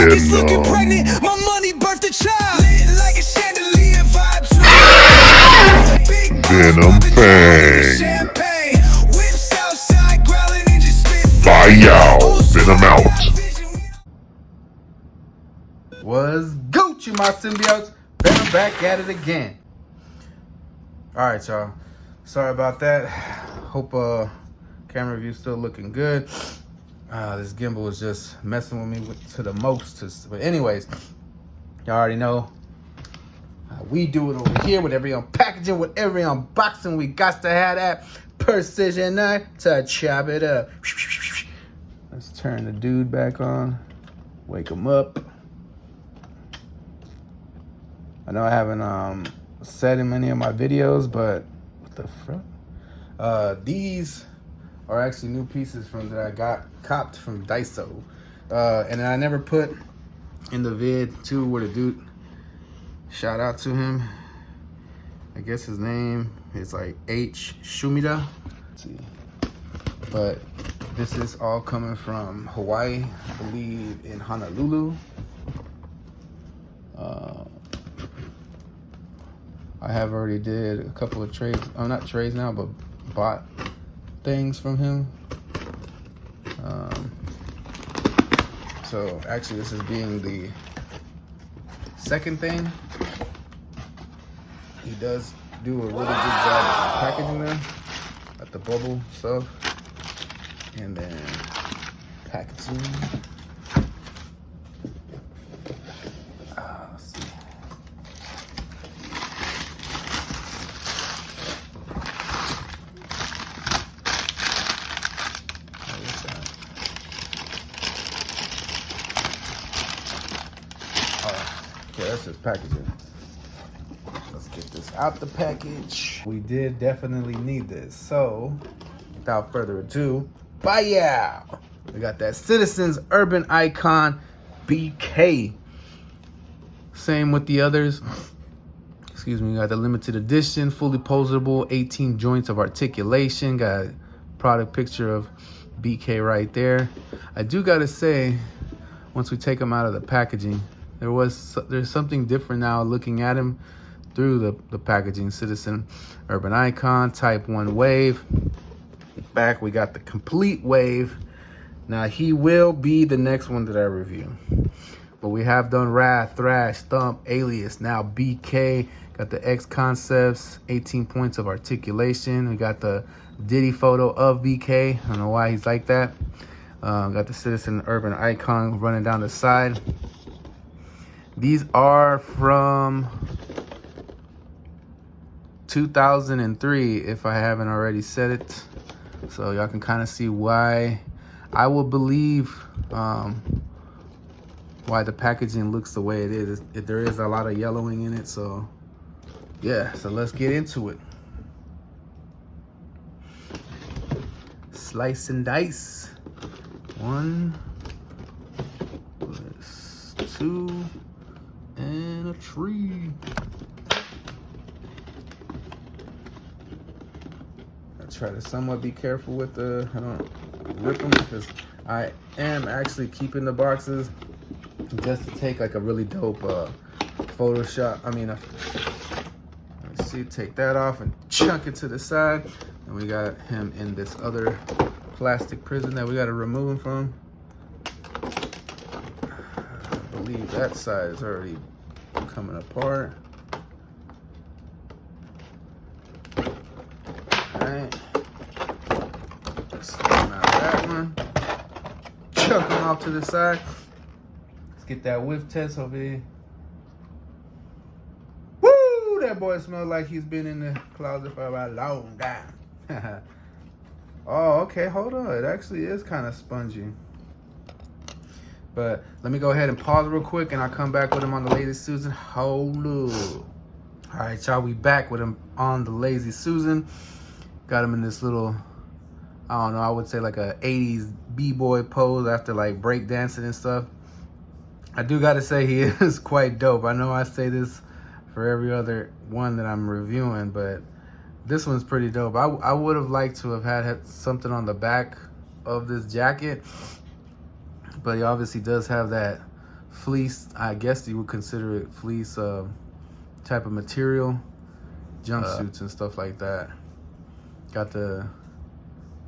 pockets looking pregnant. My money birthed a child. Lit like a chandelier, vibe to big Venom Fang. champagne. Whips outside, growling and just spit Bye out. Venom out. Was Gucci, my symbiotes. Venom back at it again. All right, y'all. Sorry about that. Hope camera view still looking good. This gimbal is just messing with me to the most. But anyways, y'all already know how we do it over here with every unpackaging, with every unboxing. We got to have that precision knife to chop it up. Let's turn the dude back on. Wake him up. I know I haven't said in many of my videos, but what the fuck? These are actually new pieces that I copped from Daiso. And I never put in the vid too where the dude, shout out to him. I guess his name is like H. Shumida. Let's see. But this is all coming from Hawaii, I believe in Honolulu. I have already did a couple of trades. Oh, not trades now, but bought things from him. So actually this is being the second thing. He does do a really good job of packaging them, like the bubble stuff, and then packaging. Let's see. Okay, that's just packaging. Let's get this out the package. We did definitely need this. So, without further ado, bye. We got that Citizens Urban Icon BK. Same with the others. Excuse me. We got the limited edition, fully posable, 18 joints of articulation. Got a product picture of BK right there. I do gotta say, once we take them out of the packaging, there's something different now looking at him through the packaging. Citizen Urban Icon, Type 1 Wave. Back we got the complete wave. Now he will be the next one that I review. But we have done Wrath, Thrash, Thump, Alias, now BK. Got the X Concepts, 18 points of articulation. We got the Diddy photo of BK. I don't know why he's like that. Got the Citizen Urban Icon running down the side. These are from 2003, if I haven't already said it. So y'all can kind of see why I will believe why the packaging looks the way it is. There is a lot of yellowing in it, so yeah. So let's get into it. Slice and dice. 1, 2, and a tree. I try to somewhat be careful with I don't rip them, because I am actually keeping the boxes just to take like a really dope Photoshop. Let's see, take that off and chunk it to the side. And we got him in this other plastic prison that we got to remove him from. I believe that side is already coming apart. Alright. Let's come out of that one. Chuck them off to the side. Let's get that whiff test over here. Woo! That boy smells like he's been in the closet for about a long time. Oh, okay, hold on. It actually is kind of spongy. But let me go ahead and pause real quick, and I'll come back with him on the Lazy Susan. Hold up. All right, y'all, we back with him on the Lazy Susan. Got him in this little, I don't know, I would say like a 80s b-boy pose after like break dancing and stuff. I do got to say he is quite dope. I know I say this for every other one that I'm reviewing, but this one's pretty dope. I would have liked to have had something on the back of this jacket, but he obviously does have that fleece. I guess you would consider it fleece type of material, jumpsuits and stuff like that. Got the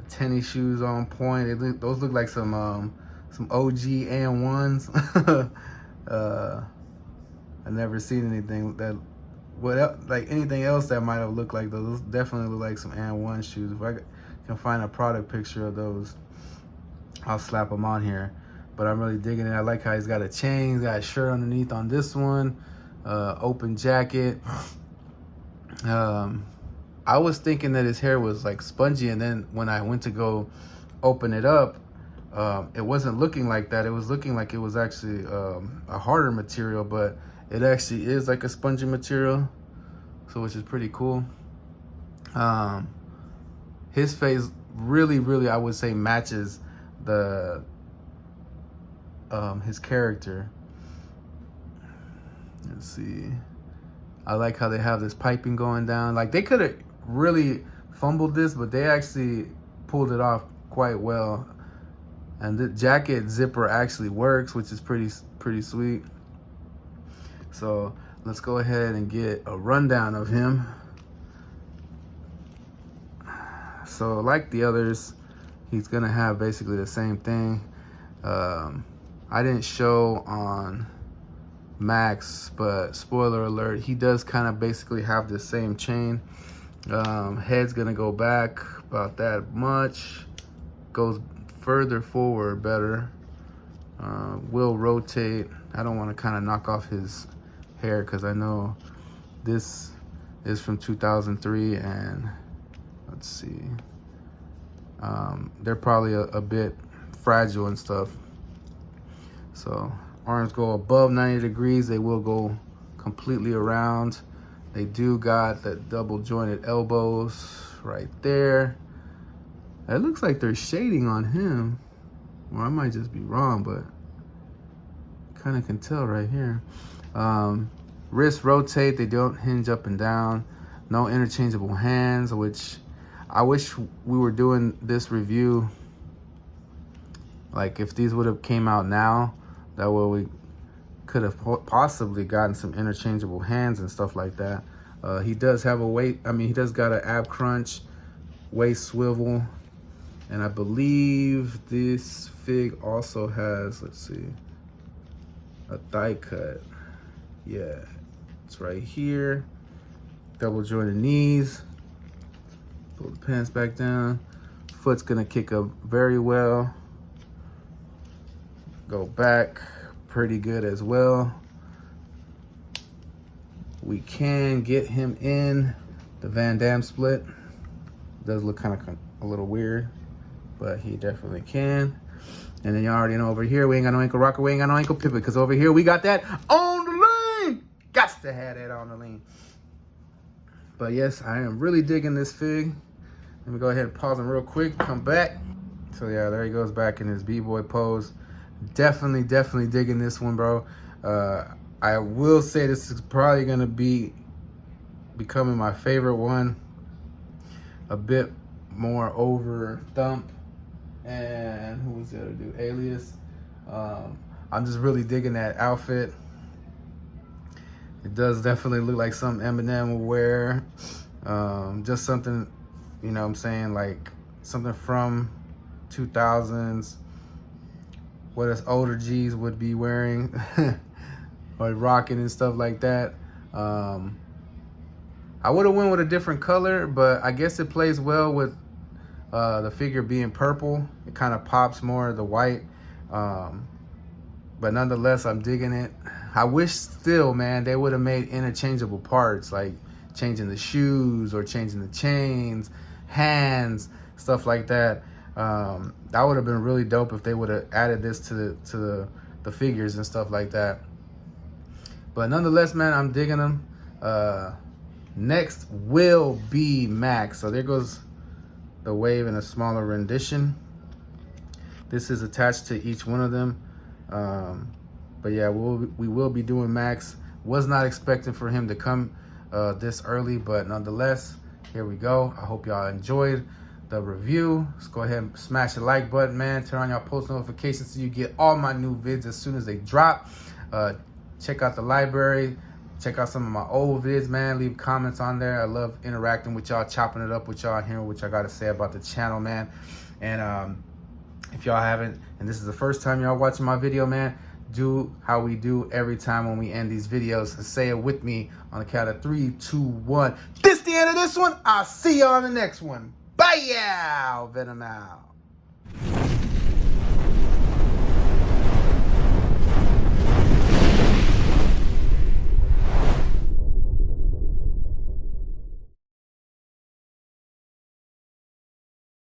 tennis shoes on point. Those look like some OG and1s. I never seen anything that like anything else that might have looked like those. Definitely look like some and1 shoes. If I can find a product picture of those, I'll slap them on here. But I'm really digging it. I like how he's got a chain. He's got a shirt underneath on this one. Open jacket. I was thinking that his hair was like spongy, and then when I went to go open it up, it wasn't looking like that. It was looking like it was actually a harder material, but it actually is like a spongy material, so which is pretty cool. His face really, I would say, matches the his character. Let's see. I like how they have this piping going down. Like, they could have really fumbled this, but they actually pulled it off quite well. And the jacket zipper actually works, which is pretty sweet. So let's go ahead and get a rundown of him. So like the others, he's gonna have basically the same thing. I didn't show on Max, but spoiler alert, he does kind of basically have the same chain. Head's gonna go back about that much, goes further forward better. Will rotate. I don't want to kind of knock off his hair because I know this is from 2003, and let's see, they're probably a bit fragile and stuff. So arms go above 90 degrees. They will go completely around. They do got the double jointed elbows right there. It looks like there's shading on him. Well, I might just be wrong, but kind of can tell right here. Wrists rotate. They don't hinge up and down. No interchangeable hands, which I wish we were doing this review. Like, if these would have came out now, that way we could have possibly gotten some interchangeable hands and stuff like that. He does have he does got an ab crunch, waist swivel, and I believe this fig also has, let's see, a thigh cut. Yeah, it's right here. Double jointed knees. Pull the pants back down. Foot's gonna kick up very well. Go back pretty good as well. We can get him in the Van Damme split. Does look kind of a little weird, but he definitely can. And then you already know over here, we ain't got no ankle rocker, we ain't got no ankle pivot, because over here we got that on the lean. Gots to have that on the lean. But yes, I am really digging this fig. Let me go ahead and pause him real quick, come back. So yeah, there he goes back in his b-boy pose. Definitely digging this one, bro. I will say this is probably gonna be becoming my favorite one. A bit more over Thump and who was the other dude? Alias. I'm just really digging that outfit. It does definitely look like something Eminem will wear. Just something, you know what I'm saying, like something from 2000s. What us older G's would be wearing or rocking and stuff like that. I would have went with a different color, but I guess it plays well with the figure being purple. It kind of pops more of the white. But nonetheless, I'm digging it. I wish still, man, they would have made interchangeable parts, like changing the shoes or changing the chains, hands, stuff like that. That would have been really dope if they would have added this to the figures and stuff like that. But nonetheless, man, I'm digging them. Next will be Max. So there goes the wave in a smaller rendition. This is attached to each one of them. But yeah, we will be doing Max. Was not expecting for him to come this early, but nonetheless, here we go. I hope y'all enjoyed the review. Let's go ahead and smash the like button, man. Turn on your post notifications so you get all my new vids as soon as they drop. Check out the library. Check out some of my old vids, man. Leave comments on there. I love interacting with y'all, chopping it up with y'all, hearing what y'all got to say about the channel, man. And if y'all haven't, and this is the first time y'all watching my video, man, do how we do every time when we end these videos, and say it with me on the count of 3, 2, 1. This the end of this one. I'll see you on the next one. Bye, yeah. Venom out.